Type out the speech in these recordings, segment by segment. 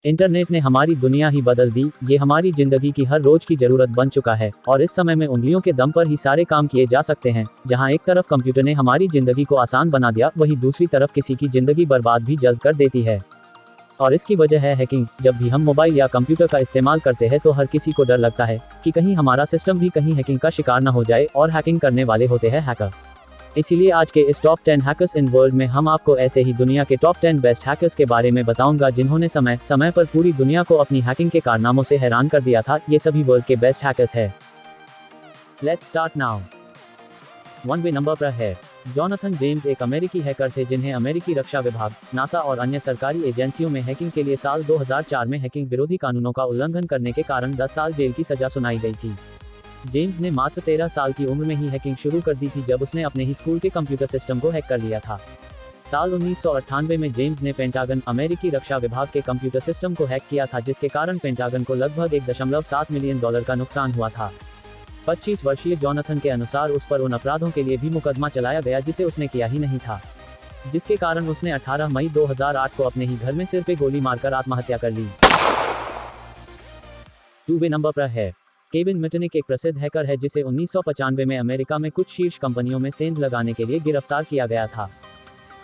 Internet ने हमारी दुनिया ही बदल दी। ये हमारी जिंदगी की हर रोज की जरूरत बन चुका है और इस समय में उंगलियों के दम पर ही सारे काम किए जा सकते हैं। जहां एक तरफ कंप्यूटर ने हमारी जिंदगी को आसान बना दिया, वहीं दूसरी तरफ किसी की जिंदगी बर्बाद भी जल्द कर देती है। और इसकी वजह है हैकिंग। जब भी हम मोबाइल या कंप्यूटर का इस्तेमाल करते हैं तो हर किसी को डर लगता है कि कहीं हमारा सिस्टम भी कहीं हैकिंग का शिकार न हो जाए, और हैकिंग करने वाले होते हैं हैकर। इसीलिए आज के इस टॉप 10 हैकर्स इन वर्ल्ड में हम आपको ऐसे ही दुनिया के टॉप 10 बेस्ट हैकर्स के बारे में बताऊंगा, जिन्होंने समय समय पर पूरी दुनिया को अपनी हैकिंग के कारनामों से हैरान कर दिया था। ये सभी वर्ल्ड के बेस्ट हैकर्स हैं। Let's start now. 1वें नंबर पर है जोनाथन जेम्स। एक अमेरिकी हैकर थे जिन्हें अमेरिकी रक्षा विभाग, नासा और अन्य सरकारी एजेंसियों में हैकिंग के लिए साल 2004 में हैकिंग विरोधी कानूनों का उल्लंघन करने के कारण 10 साल जेल की सजा सुनाई गई थी। जेम्स ने मात्र 13 साल की उम्र में ही हैकिंग शुरू कर दी थी, जब उसने अपने ही स्कूल के कंप्यूटर सिस्टम को हैक कर लिया था। साल 1998 में जेम्स ने पेंटागन, अमेरिकी रक्षा विभाग के कंप्यूटर सिस्टम को हैक किया था, जिसके कारण पेंटागन को लगभग $1.7 मिलियन का नुकसान हुआ था। 25 वर्षीय जोनाथन के अनुसार उस पर उन अपराधों के लिए भी मुकदमा चलाया गया जिसे उसने किया ही नहीं था, जिसके कारण उसने 18 मई 2008 को अपने ही घर में सिर पे गोली मारकर आत्महत्या कर ली। 2वें नंबर पर है केविन मिटनिक। एक प्रसिद्ध हैकर है जिसे 1995 में अमेरिका में कुछ शीर्ष कंपनियों में सेंध लगाने के लिए गिरफ्तार किया गया था।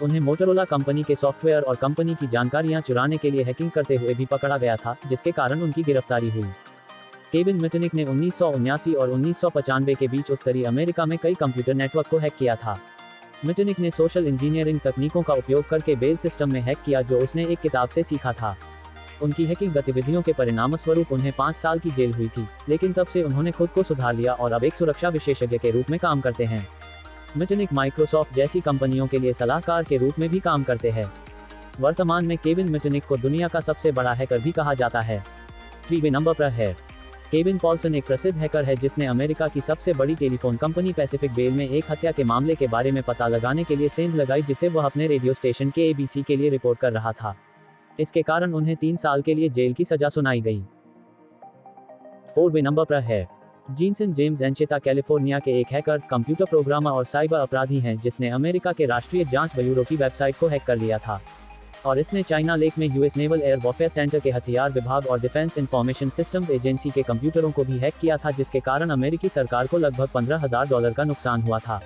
उन्हें मोटोरोला कंपनी के सॉफ्टवेयर और कंपनी की जानकारियां चुराने के लिए हैकिंग करते हुए भी पकड़ा गया था, जिसके कारण उनकी गिरफ्तारी हुई। केविन मिटनिक ने 1979 और 1995 के बीच उत्तरी अमेरिका में कई कंप्यूटर नेटवर्क को हैक किया था। मिटनिक ने सोशल इंजीनियरिंग तकनीकों का उपयोग करके बेल सिस्टम में हैक किया, जो उसने एक किताब से सीखा था। उनकी हैकिंग गतिविधियों के परिणामस्वरूप उन्हें 5 साल की जेल हुई थी, लेकिन तब से उन्होंने खुद को सुधार लिया और अब एक सुरक्षा विशेषज्ञ के रूप में काम करते हैं। मिटनिक माइक्रोसॉफ्ट जैसी कंपनियों के लिए सलाहकार के रूप में भी काम करते हैं। वर्तमान में केविन मिटनिक को दुनिया का सबसे बड़ा हैकर भी कहा जाता है। 3वें नंबर पर है केविन पॉल्सन। एक प्रसिद्ध हैकर है जिसने अमेरिका की सबसे बड़ी टेलीफोन कंपनी पैसिफिक बेल में एक हत्या के मामले के बारे में पता लगाने के लिए सेंध लगाई, जिसे वह अपने रेडियो स्टेशन के ABC के लिए रिपोर्ट कर रहा था। इसके कारण उन्हें 3 साल के लिए जेल की सजा सुनाई गई। 4वें नंबर पर है जीनसन जेम्स एंचेता। कैलिफोर्निया के एक हैकर, कंप्यूटर प्रोग्रामर और साइबर अपराधी हैं जिसने अमेरिका के राष्ट्रीय जांच ब्यूरो की वेबसाइट को हैक कर लिया था, और इसने चाइना लेक में US naval air warfare centre के हथियार विभाग और डिफेंस इंफॉर्मेशन सिस्टम्स एजेंसी के कंप्यूटरों को भी हैक किया था, जिसके कारण अमेरिकी सरकार को लगभग $15,000 का नुकसान हुआ था।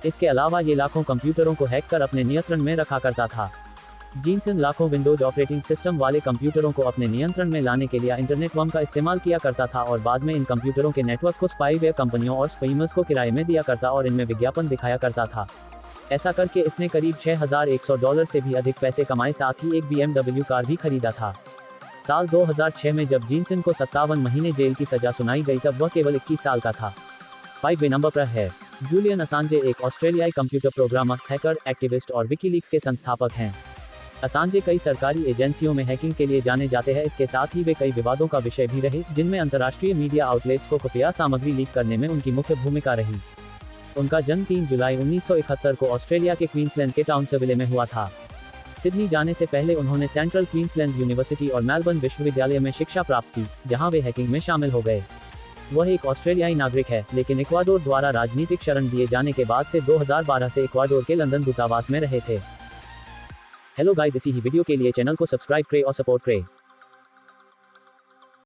इसके अलावा ये लाखों कंप्यूटरों को हैक कर अपने नियंत्रण में रखा करता था। जीनसन लाखों विंडोज ऑपरेटिंग सिस्टम वाले कंप्यूटरों को अपने नियंत्रण में लाने के लिए इंटरनेट बम का इस्तेमाल किया करता था, और बाद में इन कंप्यूटरों के नेटवर्क को स्पाईवेयर कंपनियों और स्पैमर्स को किराए में दिया करता और इनमें विज्ञापन दिखाया करता था। ऐसा करके इसने करीब $6,100 से भी अधिक पैसे कमाए, साथ ही एक BMW कार भी खरीदा था। साल 2006 में जब जीनसन को 57 महीने जेल की सजा सुनाई गई, तब वह केवल 21 साल का था। 5वें नंबर पर है जूलियन असांजे। एक ऑस्ट्रेलियाई कंप्यूटर प्रोग्रामर, हैकर, एक्टिविस्ट और विकीलीक्स के संस्थापक हैं। असांजे कई सरकारी एजेंसियों में हैकिंग के लिए जाने जाते हैं। इसके साथ ही वे कई विवादों का विषय भी रहे, जिनमें अंतर्राष्ट्रीय मीडिया आउटलेट्स को खुफिया सामग्री लीक करने में उनकी मुख्य भूमिका रही। उनका जन्म 3 जुलाई 1971 को ऑस्ट्रेलिया के क्वींसलैंड के टाउनसविले में हुआ था। सिडनी जाने से पहले उन्होंने सेंट्रल क्वींसलैंड यूनिवर्सिटी और मेलबर्न विश्वविद्यालय में शिक्षा प्राप्त की, जहां वे हैकिंग में शामिल हो गए। वह एक ऑस्ट्रेलियाई नागरिक है, लेकिन इक्वाडोर द्वारा राजनीतिक शरण दिए जाने के बाद से 2012 से इक्वाडोर के लंदन दूतावास में रहे थे। हेलो गाइस, इसी ही वीडियो के लिए चैनल को सब्सक्राइब करें और सपोर्ट करें।